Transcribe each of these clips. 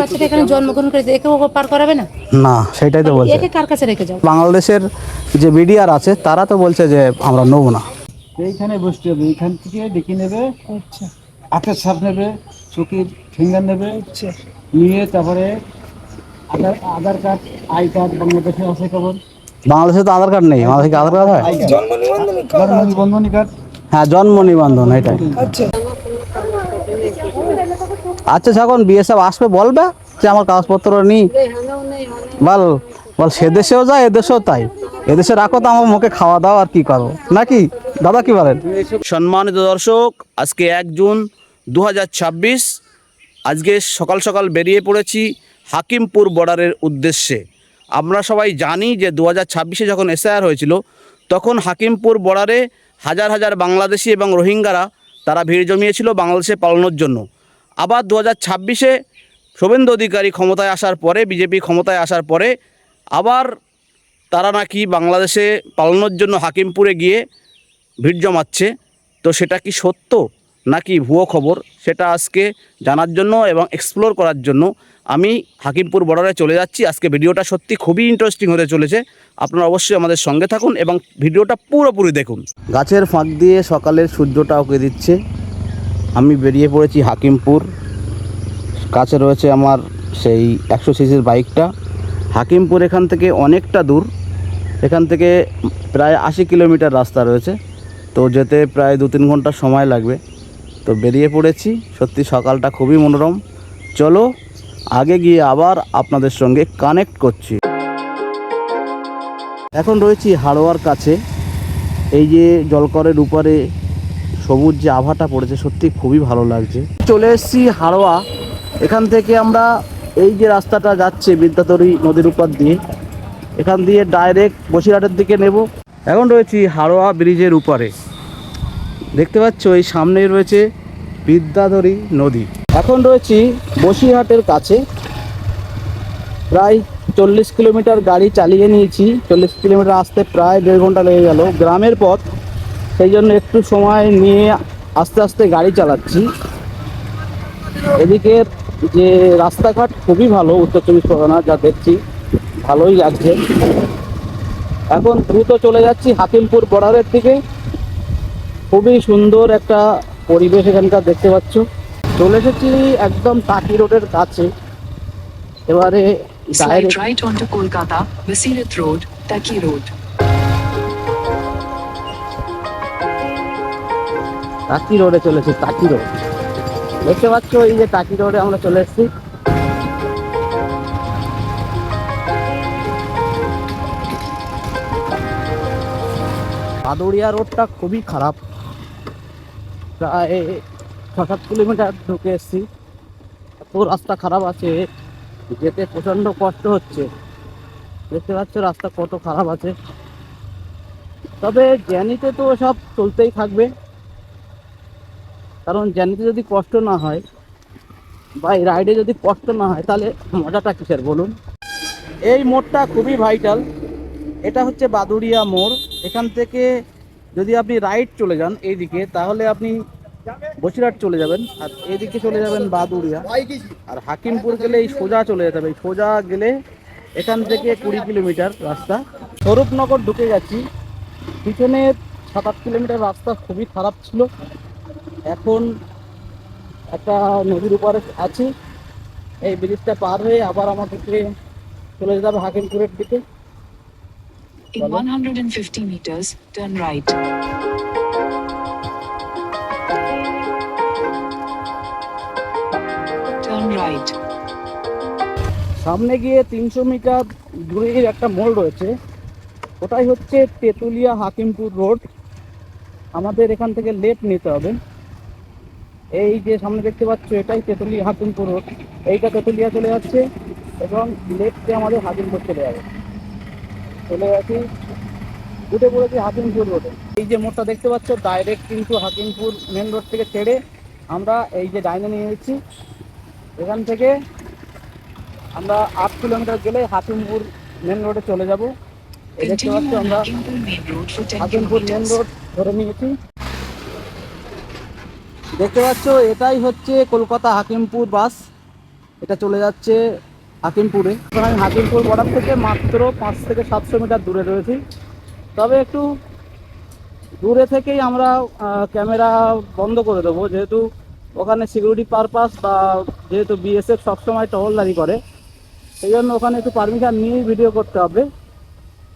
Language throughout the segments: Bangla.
বাচ্চাটা এখানে জন্মগ্রহণ করেছে, একে ও পার করাবে না? না, সেটাই তো বলছে। একে কার কাছে রেখে যাও? বাংলাদেশের যে বিডিআর আছে তারা তো বলছে যে আমরা নেবো না। এইখানে বসতে হবে, এইখান থেকে ডেকে নেবে, আচ্ছা হাতের ছাপ নেবে, চোখের ফিঙ্গার নেবে, আচ্ছা নিয়ে তারপরে আধার কার্ড, আই কার্ড, বাংলাদেশে আছে কেবল বাংলাদেশে তো আধার কার্ড নেই, বাংলাদেশে কি আধার কার্ড হয়? জন্ম নিবন্ধন জন্ম নিবন্ধনী কার্ড। হ্যাঁ, জন্ম নিবন্ধন এটাই। আচ্ছা আচ্ছা, যখন বিএসএফ আসবে বলবে যে আমার কাগজপত্র নিই, বল বল সে দেশেও যায় এদেশেও তাই, এদেশে রাখো তো আমার মুখে খাওয়া দাওয়া আর কি করবো নাকি দাদা, কি বলেন? সম্মানিত দর্শক, আজকে 1 জুন 2026, আজকে সকাল সকাল বেরিয়ে পড়েছি হাকিমপুর বর্ডারের উদ্দেশ্যে। আমরা সবাই জানি যে 2026-এ যখন এসআইআর হয়েছিল তখন হাকিমপুর বর্ডারে হাজার হাজার বাংলাদেশি এবং রোহিঙ্গারা তারা ভিড় জমিয়েছিল বাংলাদেশে পালানোর জন্য। আবার 2026-এ শুভেন্দু অধিকারী ক্ষমতায় আসার পরে, বিজেপি ক্ষমতায় আসার পরে আবার তারা নাকি বাংলাদেশে পালানোর জন্য হাকিমপুরে গিয়ে ভিড় জমাচ্ছে। তো সেটা কি সত্য নাকি ভুয়ো খবর, সেটা আজকে জানার জন্য এবং এক্সপ্লোর করার জন্য আমি হাকিমপুর বর্ডারে চলে যাচ্ছি। আজকে ভিডিওটা সত্যি খুবই ইন্টারেস্টিং হতে চলেছে, আপনারা অবশ্যই আমাদের সঙ্গে থাকুন এবং ভিডিওটা পুরোপুরি দেখুন। গাছের ফাঁক দিয়ে সকালের সূর্যটা ওকে দিচ্ছে। আমি বেরিয়ে পড়েছি হাকিমপুর। কাছে রয়েছে আমার সেই 100 সিসির বাইকটা। হাকিমপুর এখান থেকে অনেকটা দূর, এখান থেকে প্রায় 80 কিলোমিটার রাস্তা রয়েছে, তো যেতে প্রায় 2-3 ঘন্টা সময় লাগবে। তো বেরিয়ে পড়েছি, সত্যি সকালটা খুবই মনোরম। চলো আগে গিয়ে আবার আপনাদের সঙ্গে কানেক্ট করছি। এখন রয়েছি হাড়োয়ার কাছে। এই যে জলকরের উপরে সবুজ যে আভাটা পড়েছে সত্যি খুবই ভালো লাগছে। চলে এসেছি হাড়োয়া। এখান থেকে আমরা এই যে রাস্তাটা যাচ্ছে বিদ্যাধরী নদীর উপর দিয়ে, এখান দিয়ে ডাইরেক্ট বসিরহাটের দিকে নেব। এখন রয়েছি হাড়োয়া ব্রিজের উপরে, দেখতে পাচ্ছ এই সামনেই রয়েছে বিদ্যাধরী নদী। এখন রয়েছি বসিরহাটের কাছে, প্রায় 40 কিলোমিটার গাড়ি চালিয়ে নিয়েছি। 40 কিলোমিটার আসতে প্রায় 1.5 ঘন্টা লেগে গেল, গ্রামের পথ, সেই জন্য একটু সময় নিয়ে আস্তে আস্তে গাড়ি চালাচ্ছি। এদিকের যে রাস্তাঘাট খুবই ভালো, উত্তর চব্বিশ পরগনা যা দেখছি ভালোই লাগছে। এখন দ্রুত চলে যাচ্ছি হাকিমপুর বর্ডারের দিকে। খুবই সুন্দর একটা পরিবেশ এখানকার দেখতে পাচ্ছ। চলে এসেছি একদম টাকি রোডের কাছে। এবারে right onto Kolkata, Basirat Road, Taki Road. টাকি রোডে চলেছি, টাকি রোড দেখতে পাচ্ছ। এই যে টাকি রোডে আমরা চলে এসেছি। ভাদুড়িয়া রোডটা খুবই খারাপ, প্রায় 6-7 কিলোমিটার ঢুকে এসেছি। এত রাস্তা খারাপ আছে, যেতে প্রচণ্ড কষ্ট হচ্ছে। দেখতে পাচ্ছ রাস্তা কত খারাপ আছে। তবে জ্যানিতে তো সব চলতেই থাকবে, কারণ জ্যানিতে যদি কষ্ট না হয় বা এই রাইডে যদি কষ্ট না হয় তাহলে মজাটা কিসের বলুন। এই মোড়টা খুবই ভাইটাল, এটা হচ্ছে বাদুড়িয়া মোড়। এখান থেকে যদি আপনি রাইট চলে যান এইদিকে তাহলে আপনি বসিরহাট চলে যাবেন, আর এইদিকে চলে যাবেন বাদুড়িয়া। আর হাকিমপুর গেলে এই সোজা চলে যেতে হবে, এই সোজা গেলে এখান থেকে 20 কিলোমিটার রাস্তা। স্বরূপনগর ঢুকে গেছি। পিছনের 7-8 কিলোমিটার রাস্তা খুবই খারাপ ছিল। এখন একটা নদীর উপরে আছি, এই ব্রিজটা পার হয়ে আবার আমাদেরকে চলে যেতে হবে হাকিমপুরের দিকে। In 150 meters, turn right. Turn right. সামনে গিয়ে 300 মিটার দূরে একটা মোড় রয়েছে, ওটাই হচ্ছে তেঁতুলিয়া হাকিমপুর রোড। আমাদের এখান থেকে লেফট নিতে হবে। এই যে সামনে দেখতে পাচ্ছ এটাই তেঁতুলিয়া হাকিমপুর রোড। এইটা তেঁতুলিয়া চলে যাচ্ছে এবং লেফটে আমাদের হাকিমপুর চলে যাবে। চলে যাচ্ছি, উঠে পড়েছি হাকিমপুর রোডে। এই যে মোড়টা দেখতে পাচ্ছ ডাইরেক্ট কিন্তু হাকিমপুর মেন রোড থেকে ছেড়ে আমরা এই যে ডাইনে নিয়ে নিচ্ছি। এখান থেকে আমরা 8 কিলোমিটার গেলে হাকিমপুর মেন রোডে চলে যাব। এই দেখতে পাচ্ছ আমরা হাকিমপুর মেন রোড ধরে নিয়েছি। দেখতে পাচ্ছ এটাই হচ্ছে কলকাতা হাকিমপুর বাস। এটা চলে যাচ্ছে হাকিমপুরে। এখন আমি হাকিমপুর বর্ডার থেকে মাত্র 5 থেকে 700 মিটার দূরে রয়েছি। তবে একটু দূরে থেকেই আমরা ক্যামেরা বন্ধ করে দেবো, যেহেতু ওখানে সিকিউরিটি পারপাস বা যেহেতু বিএসএফ সবসময় টহলদারি করে, সেই জন্য ওখানে একটু পারমিশন নিয়েই ভিডিও করতে হবে।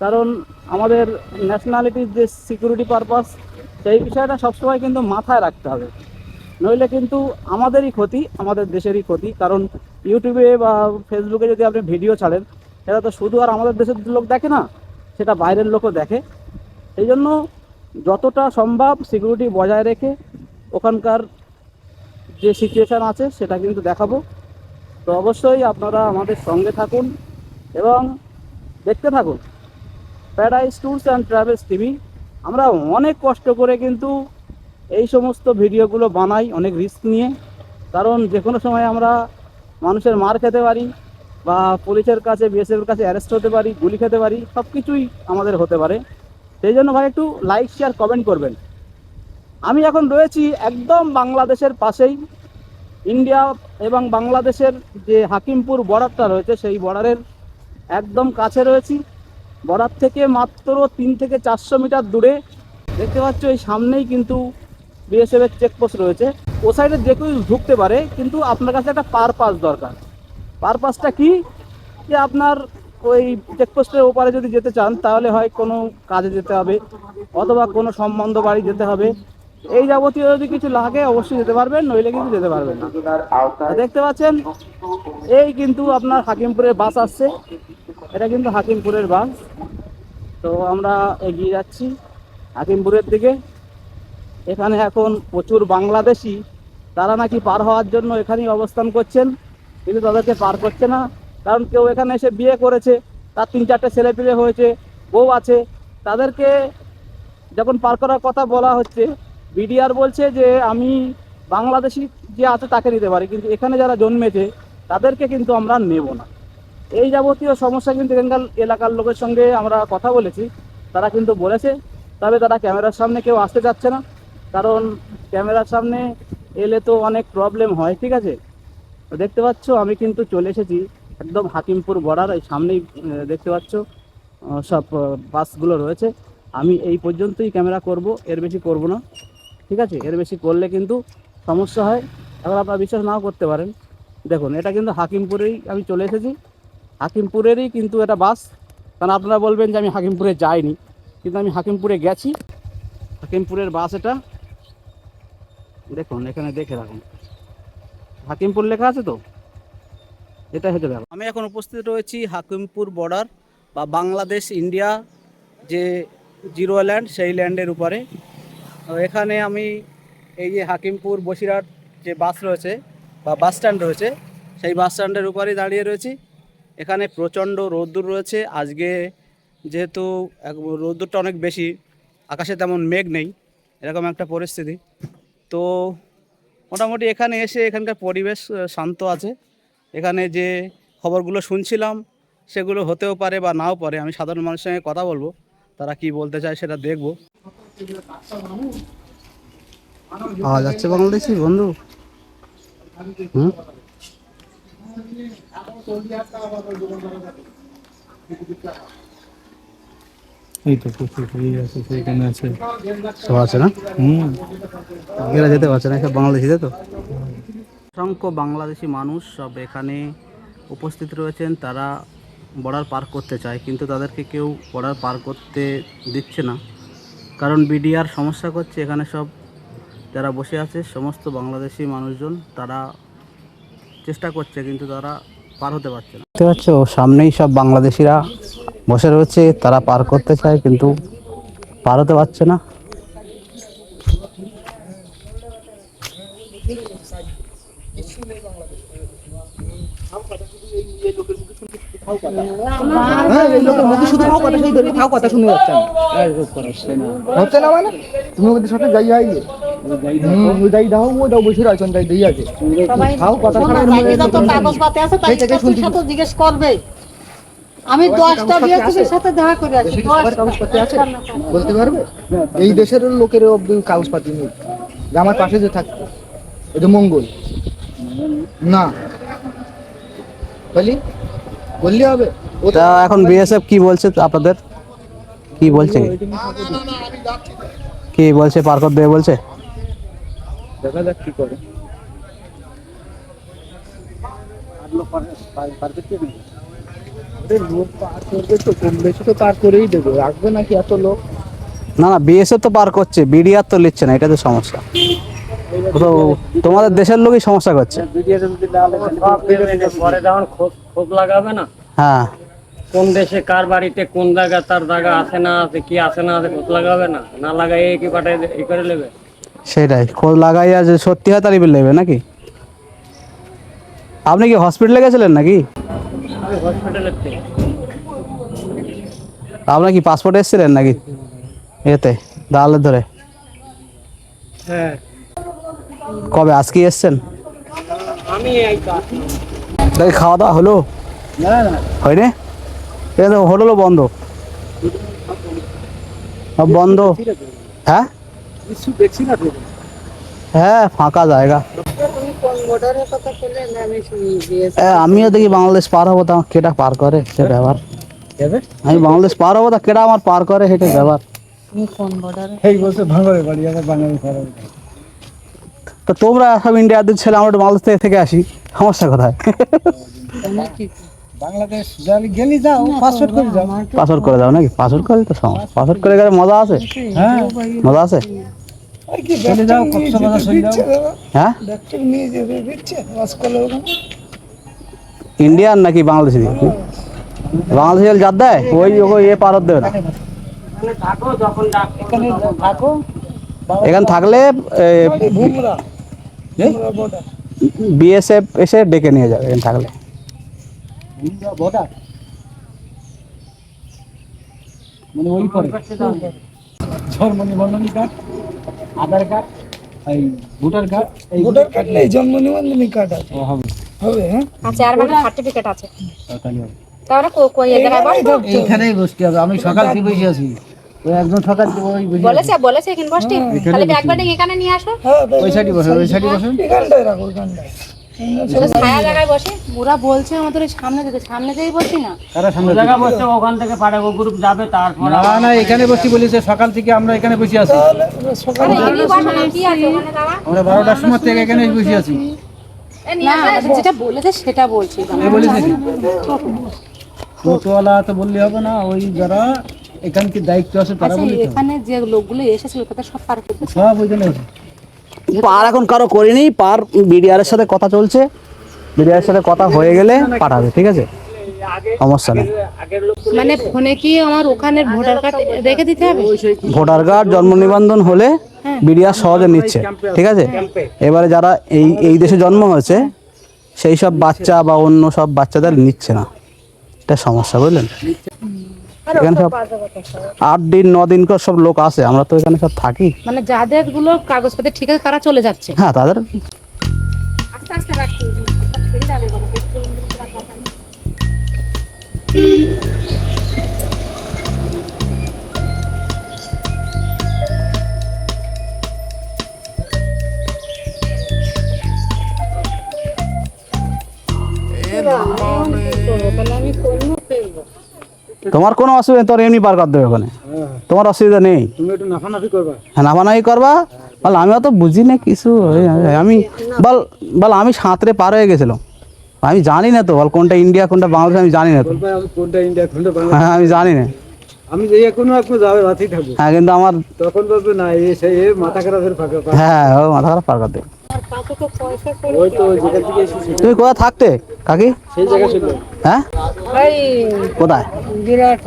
কারণ আমাদের ন্যাশনালিটির যে সিকিউরিটি পারপাস, সেই বিষয়টা সবসময় কিন্তু মাথায় রাখতে হবে, নইলে কিন্তু আমাদেরই ক্ষতি, আমাদের দেশেরই ক্ষতি। কারণ ইউটিউবে বা ফেসবুকে যদি আপনি ভিডিও ছাড়েন, সেটা তো শুধু আর আমাদের দেশের লোক দেখে না, সেটা বাইরের লোকও দেখে। সেই জন্য যতটা সম্ভব সিকিউরিটি বজায় রেখে ওখানকার যে সিচুয়েশান আছে সেটা কিন্তু দেখাবো। তো অবশ্যই আপনারা আমাদের সঙ্গে থাকুন এবং দেখতে থাকুন paradise tours and travels TV. আমরা অনেক কষ্ট করে কিন্তু এই সমস্ত ভিডিওগুলো বানাই, অনেক রিস্ক নিয়ে। কারণ যে কোনো সময় আমরা মানুষের মার খেতে পারি, বা পুলিশের কাছে বিএসএফের কাছে অ্যারেস্ট হতে পারি, গুলি খেতে পারি, সব কিছুই আমাদের হতে পারে। সেই জন্য ভাই একটু লাইক শেয়ার কমেন্ট করবেন। আমি এখন রয়েছি একদম বাংলাদেশের পাশেই, ইন্ডিয়া এবং বাংলাদেশের যে হাকিমপুর বর্ডারটা রয়েছে সেই বর্ডারের একদম কাছে রয়েছি। বর্ডার থেকে মাত্র 3 থেকে 400 মিটার দূরে দেখতে পাচ্ছ, এই সামনেই কিন্তু বিএসএফের চেকপোস্ট রয়েছে। ও সাইডে যে কেউ ঢুকতে পারে, কিন্তু আপনার কাছে একটা পারপাস দরকার। পারপাসটা কি? যে আপনার ওই চেকপোস্টের ওপারে যদি যেতে চান, তাহলে হয় কোনো কাজে যেতে হবে, অথবা কোনো সম্বন্ধ বাড়ি যেতে হবে, এই যাবতীয় যদি কিছু লাগে অবশ্যই যেতে পারবেন, নইলে কিন্তু যেতে পারবেন না। দেখতে পাচ্ছেন এই কিন্তু আপনার হাকিমপুরের বাস আসছে, এটা কিন্তু হাকিমপুরের বাস। তো আমরা এগিয়ে যাচ্ছি হাকিমপুরের দিকে। এখানে এখন প্রচুর বাংলাদেশি, তারা নাকি পার হওয়ার জন্য এখানেই অবস্থান করছেন, কিন্তু তাদেরকে পার করছে না। কারণ কেউ এখানে এসে বিয়ে করেছে, তার 3-4টে ছেলেপিলে হয়েছে, বউ আছে, তাদেরকে যখন পার করার কথা বলা হচ্ছে, বিডিআর বলছে যে আমি বাংলাদেশি যে আছে তাকে নিতে পারি, কিন্তু এখানে যারা জন্মেছে তাদেরকে কিন্তু আমরা নেব না। এই যাবতীয় সমস্যা কিন্তু এখানকার এলাকার লোকের সঙ্গে আমরা কথা বলেছি, তারা কিন্তু বলেছে। তবে তারা ক্যামেরার সামনে কেউ আসতে চাচ্ছে না, কারণ ক্যামেরার সামনে এলে তো অনেক প্রবলেম হয়। ঠিক আছে, তো দেখতে পাচ্ছ আমি কিন্তু চলে এসেছি একদম হাকিমপুর বর্ডার। এই সামনেই দেখতে পাচ্ছ সব বাসগুলো রয়েছে। আমি এই পর্যন্তই ক্যামেরা করব, এর বেশি করব না। ঠিক আছে, এর বেশি করলে কিন্তু সমস্যা হয়, এখন আপনারা বিশ্বাস নাও করতে পারেন। দেখুন, এটা কিন্তু হাকিমপুরেই আমি চলে এসেছি, হাকিমপুরেরই কিন্তু এটা বাস। কারণ আপনারা বলবেন যে আমি হাকিমপুরে যাইনি, কিন্তু আমি হাকিমপুরে গেছি। হাকিমপুরের বাস এটা, দেখুন এখানে দেখে রাখুন হাকিমপুর লেখা আছে, তো এটাই হচ্ছে ব্যাপার। আমি এখন উপস্থিত রয়েছি হাকিমপুর বর্ডার বা বাংলাদেশ ইন্ডিয়া যে জিরো ল্যান্ড, সেই ল্যান্ডের উপরে। তো এখানে আমি এই যে হাকিমপুর বসিরহাট যে বাস রয়েছে বা বাস স্ট্যান্ড রয়েছে, সেই বাস স্ট্যান্ডের উপরেই দাঁড়িয়ে রয়েছি। এখানে প্রচণ্ড রোদ্দুর রয়েছে আজকে, যেহেতু রোদ্দুরটা অনেক বেশি, আকাশে তেমন মেঘ নেই, এরকম একটা পরিস্থিতি। তো মোটামুটি এখানে এসে এখানকার পরিবেশ শান্ত আছে। এখানে যে খবরগুলো শুনছিলাম সেগুলো হতেও পারে বা নাও পারে। আমি সাধারণ মানুষের সঙ্গে কথা বলবো, তারা কি বলতে চায় সেটা দেখবো। পাওয়া যাচ্ছে বাংলাদেশি বন্ধু? এই তো আছে, সেখানে আছে, সব আছে না? এরা যেতে পারছে না, সব বাংলাদেশিতে। তো অসংখ্য বাংলাদেশি মানুষ সব এখানে উপস্থিত রয়েছেন, তারা বর্ডার পার করতে চায়, কিন্তু তাদেরকে কেউ বর্ডার পার করতে দিচ্ছে না, কারণ বিডিআর সমস্যা করছে। এখানে সব যারা বসে আছে সমস্ত বাংলাদেশি মানুষজন, তারা চেষ্টা করছে, কিন্তু তারা পার হতে পারছে না। দেখতে পাচ্ছ সামনেই সব বাংলাদেশিরা বসে রয়েছে, তারা পার করতে চায় কিন্তু পার হতে পারছে না। হচ্ছে না মানে তুমি ওদের সাথে যাই আইলে যাই দাও, ও দাও বসে আছেন, তাই দিয়ে আছে খাও কথা জিজ্ঞেস করবে। আমি 10টা বিএসএফের সাথে দেখা করে আসি। কাগজপাতি আছে বলতে পারবে? এই দেশের লোকের অব্দি কাগজপাতি নেই, যে আমার পাশে যে থাকতো এটা মঙ্গল না। বলি বললি হবে তা এখন বিএসএফ কি বলছে আপনাদের? কি বলছে? কি বলছে? পার করে দেবে বলছে? দেখা যাক কি করে। লোক পার করবে তো, কম বেশি তো পার করেই দেবে, রাখবে নাকি এত লোক? না না, বিএসএফ তো পার করছে, বিডিআর তো নিচ্ছে না, এটা তো সমস্যা। তো তোমাদের দেশের লোকই সমস্যা করছে। পরে যখন খোঁজ লাগাবে না, হ্যাঁ, কোন দেশে কার বাড়িতে কোন জায়গা তার জায়গা আছে না আছে, কি আছে না আছে, খোঁজ লাগাবে না, না লাগাই কি পাঠাই ই করে নেবে। সেটাই, খোঁজ লাগাইয়া যে সত্যি হয় তারই নেবে নাকি? আপনি কি হসপিটালে গেছিলেন নাকি? আমি হসপিটালের থেকে আপনার কি পাসপোর্ট এসেছিলেন নাকি এতে দালালের ধরে? হ্যাঁ, কবে, আজকে এসছেন? আমি এই কাজ তাই খাওয়া দাওয়া হলো? না না হয়নি? এটা হোটেলও বন্ধ, সব বন্ধ। হ্যাঁ কিছু দেখছি না তো। হ্যাঁ, ফাঁকা জায়গা। তুমি কোন বর্ডারের কথা বললেন আমি শুনি দিয়েছি। আমিও দেখি বাংলাদেশ পার হবো, তা আমার কেটা পার করে সে ব্যাপার। আমি বাংলাদেশ পার হবো, তা কেটা আমার পার করে সেটা ব্যাপার। তুমি কোন বর্ডারে? এই বলছে ভাঙরে বাড়ি, আমার বাঙালি ঘর। তো তোমরা সব ইন্ডিয়াদের ছেলে, আমরা একটু বাংলাদেশ থেকে আসি, সমস্যা কোথায়? তুমি কি বাংলাদেশ যালি গেলি যাও, পাসপোর্ট করে যাও। পাসপোর্ট করে দাও নাকি? পাসপোর্ট করে তো সমস্যা, পাসপোর্ট করে গেলে মজা আছে। হ্যাঁ মজা আছে। চলে যাও, কক্সবাজার চলে যাও। হ্যাঁ, ডাক্তার নিয়ে যাবে, দিচ্ছে আজকাল ইন্ডিয়ান নাকি বাংলাদেশি? বাংলাদেশি যার দেয় ওই ওই এ পারত দেবে না। থাকো, যখন এখানে থাকো। এখানে থাকলে ভুমরা বর্ডার, বিএসএফ এসে ডেকে নিয়ে যাবে এখানে থাকলে। ভুমরা বর্ডার মানে ওই পরে জন্ম নিবন্ধন কার্ড, আধার কার্ড, এই ভোটার কার্ড, এই ভোটার কার্ড নেই, জন্ম নিবন্ধন কার্ড আছে। হবে হবে, হ্যাঁ আচ্ছা, আর মানে সার্টিফিকেট আছে তাহলে হবে। তাহলে কই এ জায়গায় বসবো? এইখানেই বসতে হবে। আমি সকাল থেকে বসে আছি, ওই একজন সকাল থেকে ওই বসে বলেছে বলেছে এখানে বসতে, তাহলে ব্যাগ ব্যাগ এখানে নিয়ে আসো, ওই সাইডে বসে, ওই সাইডে বসে, এখানটায় রাখো, এখানটায়। ছায়া জায়গায় বসে। ওরা বলছে আমাদের ওই সামনে যেতে, সামনে যেই বসি না। কারা সামনে জায়গা বসছে, ওখান থেকে পাঠাবো, গ্রুপ যাবে, তারপর না না, এখানে বসতে বলেছে, সকাল থেকে আমরা এখানে বসে আছি। আরে এখানেই বসো না, কি আছে ওখানে দাঁড়া। আমরা 12টার সময় থেকে এখানে বসে আছি। না, যেটা বলেছে সেটা বলছি। এ বলেছে কি? টোটোওয়ালা তো বললে হবে না, ওই যারা এখানকে দায়িত্ব আছে তারা আচ্ছা, বলে তো। এখানে যে লোকগুলো এসেছিল তাদের সব পার করতে। সব ওইখানে আছে। পার এখন কারো করিনি, পার বিডিআর এর সাথে কথা চলছে, বিডিআর এর সাথে কথা হয়ে গেলে পাঠাবে, ঠিক আছে, সমস্যা নেই। মানে ফোনে কি আমার ওখানে ভোটার কার্ড রেখে দিতে হবে? ভোটার কার্ড, জন্ম নিবন্ধন হলে বিডিআর সহজে নিচ্ছে, ঠিক আছে। এবারে যারা এই এই দেশে জন্ম হয়েছে সেই সব বাচ্চা বা অন্য সব বাচ্চাদের নিচ্ছে না, এটা সমস্যা, বুঝলেন। এখানে সব 8 দিন 9 দিন করে সব লোক আছে, আমরা তো এখানে সব থাকি। মানে যাদের গুলো কাগজপত্র ঠিক আছে তারা চলে যাচ্ছে। হ্যাঁ, তাদের আস্তে আস্তে রাখছি। তোমার কোনো অসুবিধা, তোর এমনি পার করে দেবে ওখানে, তোমার অসুবিধা নেই। তুমি একটু নাফানাফি করবা। হ্যাঁ, নামানাই করবা। বল আমি অত বুঝি না কিছু, আমি বল বল আমি সাঁতরে পার হয়ে গেছিলাম, আমি জানি না তো, বল কোনটা ইন্ডিয়া কোনটা বাংলাদেশ আমি জানি না তো। বলবা আমি কোনটা ইন্ডিয়া কোনটা বাংলা, হ্যাঁ, আমি জানি না। আমি যে কোনো একটু যাবে রাতেই থাকবো। হ্যাঁ, কিন্তু আমার তখন বলবে না, এই সেই এ মাথা খারাপের ফাঁকা। হ্যাঁ, ও মাথা খারাপ পার করে দেবে। ওই তো যেখান থেকে এসেছি তুমি কোথায় থাকতে কাকি? সেই জায়গায় চলে হ্যাঁ, এই কোথায়? বিরাট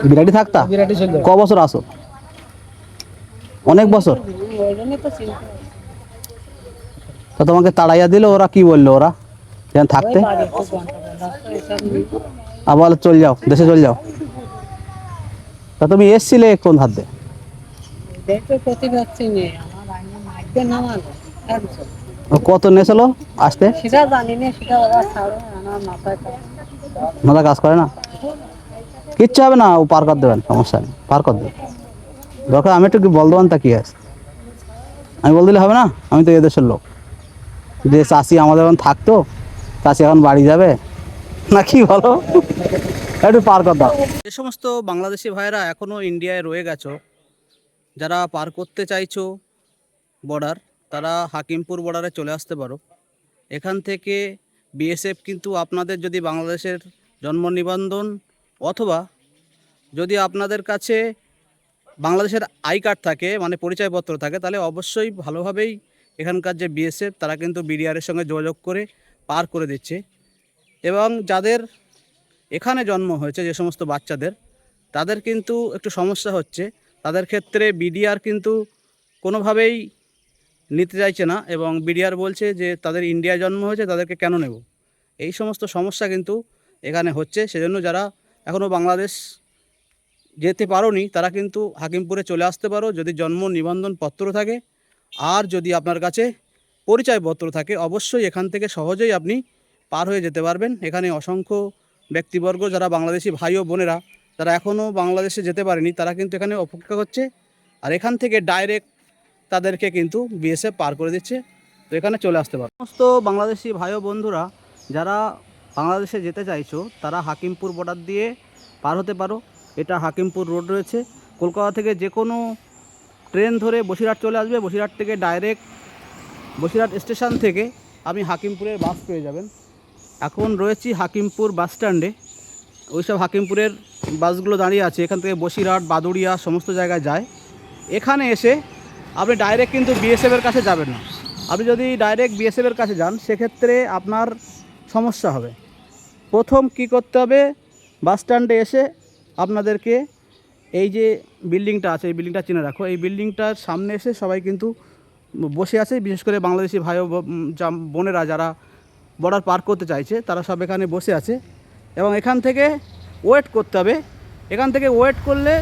বিরাটি থাকতা? বিরাটি চলে। ক বছর আসো? অনেক বছর। ওই জন্য তো চিন্তা। তো তোমাকে তাড়াইয়া দিল, ওরা কি বললো, ওরা যেন থাকতে? আবার চল যাও, দেশে চল যাও। তা তুমি এসছিলে কোন হাত দিয়ে? দেখতে প্রতিবাদী নেই আমার আইনে মাইকে নামাল একজন। কত নেছিল আসতে? সেটা জানি না, সেটা ওরা ছাড়ো, আমার মাথায় কাজ। মাথা কাজ করে না, কিচ্ছু হবে না, ও পার করে দেবেন, সমস্যা নেই, পার করে দেবেন। দরকার আমি একটু বল দেবেন, তা কি আছে, আমি বল দিলে হবে না? আমি তো এদেশের লোক, যে চাষি আমাদের এখন থাকতো, চাষি এখন বাড়ি যাবে, না কি বলো, একটু পার কর দাও। যে সমস্ত বাংলাদেশি ভাইয়েরা এখনও ইন্ডিয়ায় রয়ে গেছো, যারা পার করতে চাইছো বর্ডার, তারা হাকিমপুর বর্ডারে চলে আসতে পারো। এখান থেকে বিএসএফ কিন্তু আপনাদের যদি বাংলাদেশের জন্ম নিবন্ধন অথবা যদি আপনাদের কাছে বাংলাদেশের আই কার্ড থাকে, মানে পরিচয়পত্র থাকে, তাহলে অবশ্যই ভালোভাবেই এখানকার যে বিএসএফ তারা কিন্তু বিডিআরের সঙ্গে যোগাযোগ করে পার করে দিচ্ছে। এবং যাদের এখানে জন্ম হয়েছে যে সমস্ত বাচ্চাদের, তাদের কিন্তু একটু সমস্যা হচ্ছে। তাদের ক্ষেত্রে বিডিআর কিন্তু কোনোভাবেই নিতে চাইছে না এবং বিডিআর বলছে যে তাদের ইন্ডিয়ায় জন্ম হয়েছে, তাদেরকে কেন নেব। এই সমস্ত সমস্যা কিন্তু এখানে হচ্ছে। সেজন্য যারা এখনও বাংলাদেশ যেতে পারোনি তারা কিন্তু হাকিমপুরে চলে আসতে পারো যদি জন্ম নিবন্ধন পত্র থাকে, আর যদি আপনার কাছে পরিচয়পত্র থাকে অবশ্যই এখান থেকে সহজেই আপনি পার হয়ে যেতে পারবেন। এখানে অসংখ্য ব্যক্তিবর্গ যারা বাংলাদেশি ভাই ও বোনেরা যারা এখনও বাংলাদেশে যেতে পারেনি তারা কিন্তু এখানে অপেক্ষা করছে, আর এখান থেকে ডাইরেক্ট তাদেরকে কিন্তু বিএসএফ পার করে দিচ্ছে। তো এখানে চলে আসতে পারো। সমস্ত বাংলাদেশি ভাই ও বন্ধুরা যারা বাংলাদেশে যেতে চাইছো তারা হাকিমপুর বর্ডার দিয়ে পার হতে পারো। এটা হাকিমপুর রোড রয়েছে। কলকাতা থেকে যে কোনো ট্রেন ধরে বসিরহাট চলে আসবে, বসিরহাট থেকে ডাইরেক্ট বসিরহাট স্টেশন থেকে আপনি হাকিমপুরের বাস পেয়ে যাবেন। এখন রয়েছি হাকিমপুর বাস স্ট্যান্ডে। ওইসব হাকিমপুরের বাসগুলো দাঁড়িয়ে আছে, এখান থেকে বসিরহাট, বাদুড়িয়া সমস্ত জায়গায় যায়। এখানে এসে আপনি ডাইরেক্ট কিন্তু বিএসএফের কাছে যাবেন না। আপনি যদি ডাইরেক্ট বিএসএফের কাছে যান সেক্ষেত্রে আপনার সমস্যা হবে। প্রথম কি করতে হবে, বাস স্ট্যান্ডে এসে আপনাদেরকে এই যে বিল্ডিংটা আছে, এই বিল্ডিংটা চিনে রাখো। এই বিল্ডিংটার সামনে এসে সবাই কিন্তু বসে আছে, বিশেষ করে বাংলাদেশি ভাই ও বোনেরা যারা বর্ডার পার করতে চাইছে তারা সব এখানে বসে আছে এবং এখান থেকে ওয়েট করতে হবে। এখান থেকে ওয়েট করলে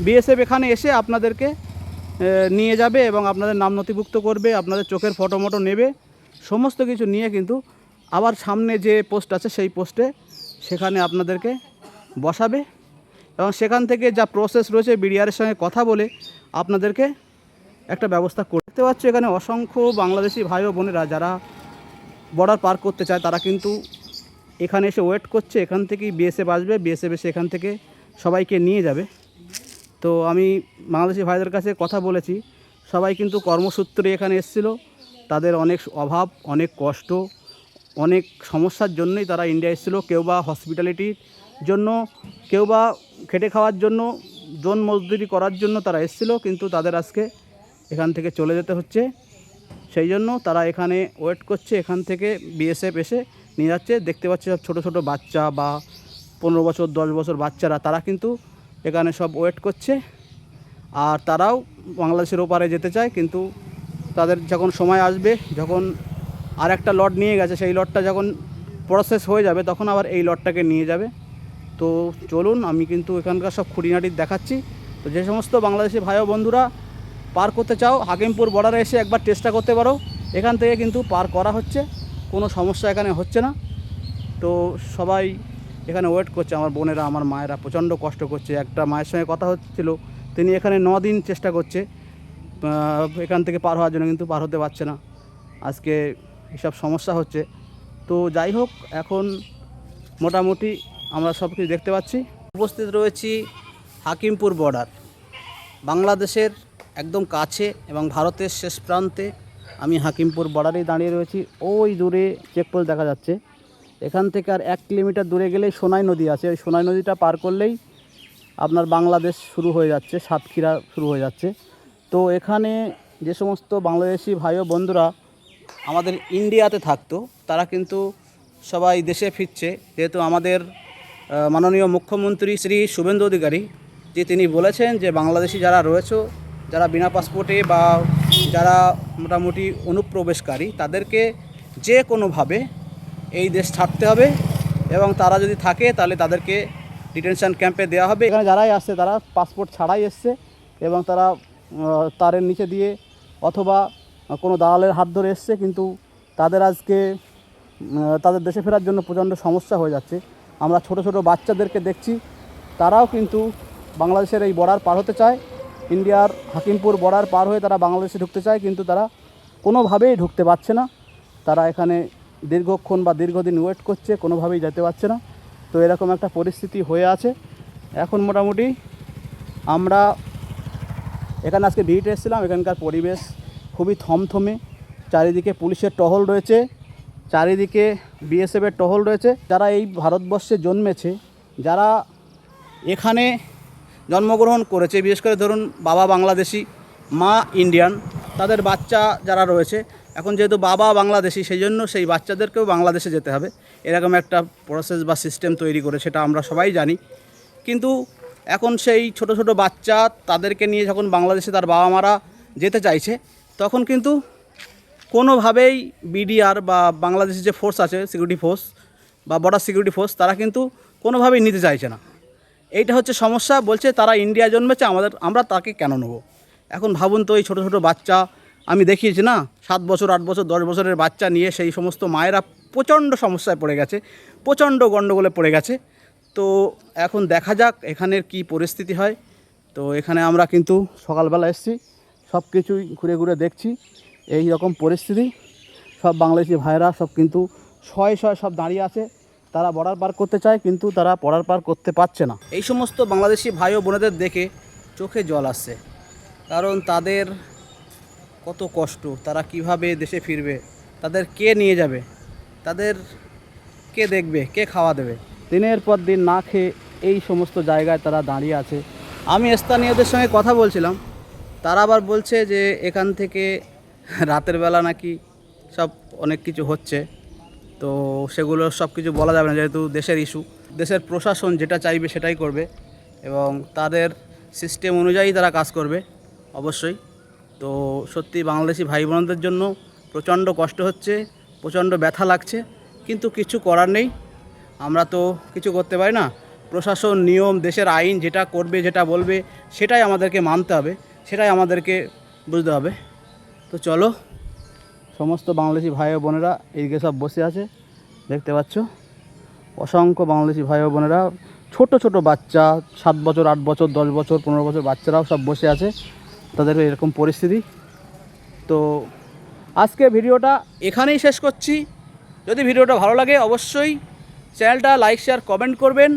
বিএসএফ এখানে এসে আপনাদেরকে নিয়ে যাবে এবং আপনাদের নাম নথিভুক্ত করবে, আপনাদের চোখের ফটো মটো নেবে, সমস্ত কিছু নিয়ে কিন্তু আবার সামনে যে পোস্ট আছে সেই পোস্টে সেখানে আপনাদেরকে বসাবে এবং সেখান থেকে যা প্রসেস রয়েছে বিডিআরের সঙ্গে কথা বলে আপনাদেরকে একটা ব্যবস্থা করতে পারছে। এখানে অসংখ্য বাংলাদেশি ভাই ও বোনেরা যারা বর্ডার পার করতে চায় তারা কিন্তু এখানে এসে ওয়েট করছে। এখান থেকেই বিএসএফ আসবে, বিএসএফ এসে এখান থেকে সবাইকে নিয়ে যাবে। তো আমি বাংলাদেশি ভাইদের কাছে কথা বলেছি, সবাই কিন্তু কর্মসূত্রে এখানে এসেছিল। তাদের অনেক অভাব, অনেক কষ্ট, অনেক সমস্যার জন্যই তারা ইন্ডিয়া এসেছিলো। কেউ বা হসপিটালিটির জন্য, কেউ বা খেটে খাওয়ার জন্য, জন মজদুরি করার জন্য তারা এসেছিলো, কিন্তু তাদের আজকে এখান থেকে চলে যেতে হচ্ছে। সেই জন্য তারা এখানে ওয়েট করছে, এখান থেকে বিএসএফ এসে নিয়ে যাচ্ছে। দেখতে পাচ্ছি সব ছোটো ছোটো বাচ্চা বা 15 বছর 10 বছর বাচ্চারা, তারা কিন্তু এখানে সব ওয়েট করছে। আর তারাও বাংলাদেশের ওপারে যেতে চায়, কিন্তু তাদের যখন সময় আসবে, যখন আর একটা লট নিয়ে গেছে সেই লটটা যখন প্রসেস হয়ে যাবে তখন আবার এই লটটাকে নিয়ে যাবে। তো চলুন, আমি কিন্তু এখানকার সব খুঁটিনাটি দেখাচ্ছি। তো যে সমস্ত বাংলাদেশি ভাই ও বন্ধুরা পার করতে চাও হাকিমপুর বর্ডারে এসে একবার চেষ্টা করতে পারো। এখান থেকে কিন্তু পার করা হচ্ছে, কোনো সমস্যা এখানে হচ্ছে না। তো সবাই এখানে ওয়েট করছে। আমার বোনেরা, আমার মায়েরা প্রচণ্ড কষ্ট করছে। একটা মায়ের সঙ্গে কথা হচ্ছিল, তিনি এখানে 9 দিন চেষ্টা করছে এখান থেকে পার হওয়ার জন্য, কিন্তু পার হতে পারছে না। আজকে এসব সমস্যা হচ্ছে। তো যাই হোক, এখন মোটামুটি আমরা সব কিছু দেখতে পাচ্ছি। উপস্থিত রয়েছি হাকিমপুর বর্ডার, বাংলাদেশের একদম কাছে এবং ভারতের শেষ প্রান্তে। আমি হাকিমপুর বর্ডারেই দাঁড়িয়ে রয়েছি। ওই দূরে চেকপোস্ট দেখা যাচ্ছে। এখান থেকে আর 1 কিলোমিটার দূরে গেলেই সোনাই নদী আছে। ওই সোনাই নদীটা পার করলেই আপনার বাংলাদেশ শুরু হয়ে যাচ্ছে, সাতক্ষীরা শুরু হয়ে যাচ্ছে। তো এখানে যে সমস্ত বাংলাদেশি ভাই ও বন্ধুরা আমাদের ইন্ডিয়াতে থাকতো তারা কিন্তু সবাই দেশে ফিরছে, যেহেতু আমাদের মাননীয় মুখ্যমন্ত্রী শ্রী শুভেন্দু অধিকারী যে তিনি বলেছেন যে বাংলাদেশি যারা রয়েছে, যারা বিনা পাসপোর্টে বা যারা মোটামুটি অনুপ্রবেশকারী, তাদেরকে যে কোনোভাবে এই দেশ ছাড়তে হবে এবং তারা যদি থাকে তাহলে তাদেরকে ডিটেনশন ক্যাম্পে দেওয়া হবে। এখানে যারাই আসছে তারা পাসপোর্ট ছাড়াই এসছে এবং তারা তারের নিচে দিয়ে অথবা কোনো দালালের হাত ধরে এসছে, কিন্তু তাদের আজকে তাদের দেশে ফেরার জন্য প্রচণ্ড সমস্যা হয়ে যাচ্ছে। আমরা ছোট ছোট বাচ্চাদেরকে দেখছি, তারাও কিন্তু বাংলাদেশের এই বর্ডার পার হতে চায়, ইন্ডিয়ার হাকিমপুর বর্ডার পার হয়ে তারা বাংলাদেশে ঢুকতে চায়, কিন্তু তারা কোনোভাবেই ঢুকতে পারছে না। তারা এখানে দীর্ঘক্ষণ বা দীর্ঘদিন ওয়েট করছে, কোনোভাবেই যেতে পারছে না। তো এরকম একটা পরিস্থিতি হয়ে আছে এখন। মোটামুটি আমরা এখানে আজকে ভিজিটে এসেছিলাম, এখানকার পরিবেশ খুবই থমথমে, চারিদিকে পুলিশের টহল রয়েছে, চারিদিকে বিএসএফের টহল রয়েছে। যারা এই ভারতবর্ষে জন্মেছে, যারা এখানে জন্মগ্রহণ করেছে, বিশেষ করে ধরুন বাবা বাংলাদেশি মা ইন্ডিয়ান, তাদের বাচ্চা যারা রয়েছে, এখন যেহেতু বাবা বাংলাদেশি সেই জন্য সেই বাচ্চাদেরকেও বাংলাদেশে যেতে হবে, এরকম একটা প্রসেস বা সিস্টেম তৈরি করে, সেটা আমরা সবাই জানি। কিন্তু এখন সেই ছোট ছোট বাচ্চা তাদেরকে নিয়ে যখন বাংলাদেশে তার বাবা মারা যেতে চাইছে, তখন কিন্তু কোনোভাবেই বিডিআর বা বাংলাদেশের যে ফোর্স আছে, সিকিউরিটি ফোর্স বা বর্ডার সিকিউরিটি ফোর্স, তারা কিন্তু কোনোভাবেই নিতে চাইছে না। এইটা হচ্ছে সমস্যা। বলছে তারা ইন্ডিয়া জন্মেছে, আমরা তাকে কেন নেব? এখন ভাবুন তো, এই ছোটো ছোটো বাচ্চা আমি দেখিয়েছি না, 7 বছর 8 বছর 10 বছরের বাচ্চা নিয়ে সেই সমস্ত মায়েরা প্রচণ্ড সমস্যায় পড়ে গেছে, প্রচণ্ড গণ্ডগোলে পড়ে গেছে। তো এখন দেখা যাক এখানের কি পরিস্থিতি হয়। তো এখানে আমরা কিন্তু সকালবেলা এসেছি, সব কিছুই ঘুরে ঘুরে দেখছি এই রকম পরিস্থিতি। সব বাংলাদেশি ভাইরা সব কিন্তু শয়ে সব দাঁড়িয়ে আছে, তারা বর্ডার পার করতে চায় কিন্তু তারা বর্ডার পার করতে পারছে না। এই সমস্ত বাংলাদেশি ভাই ও বোনেদের দেখে চোখে জল আসছে, কারণ তাদের কত কষ্ট, তারা কিভাবে দেশে ফিরবে, তাদের কে নিয়ে যাবে, তাদের কে দেখবে, কে খাওয়া দেবে? দিনের পর দিন না খেয়ে এই সমস্ত জায়গায় তারা দাঁড়িয়ে আছে। আমি স্থানীয়দের সঙ্গে কথা বলছিলাম, তারা আবার বলছে যে এখান থেকে রাতের বেলা নাকি সব অনেক কিছু হচ্ছে। তো সেগুলো সব কিছু বলা যাবে না, যেহেতু দেশের ইস্যু। দেশের প্রশাসন যেটা চাইবে সেটাই করবে এবং তাদের সিস্টেম অনুযায়ী তারা কাজ করবে অবশ্যই। তো সত্যি বাংলাদেশি ভাই বোনদের জন্য প্রচণ্ড কষ্ট হচ্ছে, প্রচণ্ড ব্যথা লাগছে, কিন্তু কিছু করার নেই। আমরা তো কিছু করতে পারি না। প্রশাসন, নিয়ম, দেশের আইন যেটা করবে, যেটা বলবে, সেটাই আমাদেরকে মানতে হবে, সেটাই আমাদেরকে বুঝতে হবে। তো চলো, সমস্ত বাংলাদেশি ভাই ও বোনেরা এইদিকে সব বসে আছে, দেখতে পাচ্ছ অসংখ্য বাংলাদেশি ভাই ও বোনেরা, ছোট ছোট বাচ্চা, 7 বছর 8 বছর 10 বছর 15 বছর বাচ্চারাও সব বসে আছে, তাদের এরকম পরিস্থিতি। তো আজকে ভিডিওটা এখানেই শেষ করছি। যদি ভিডিওটা ভালো লাগে অবশ্যই চ্যানেলটা লাইক শেয়ার কমেন্ট করবেন,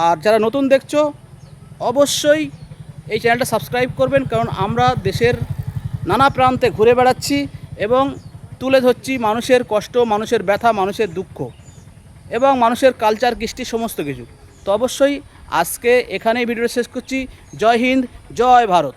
আর যারা নতুন দেখছো অবশ্যই এই চ্যানেলটা সাবস্ক্রাইব করবেন, কারণ আমরা দেশের নানা প্রান্তে ঘুরে বেড়াচ্ছি এবং তুলে ধরছি মানুষের কষ্ট, মানুষের ব্যথা, মানুষের দুঃখ এবং মানুষের কালচার, কৃষ্টি, সমস্ত কিছু। তো অবশ্যই আজকে এখানেই ভিডিওটা শেষ করছি। জয় হিন্দ, জয় ভারত।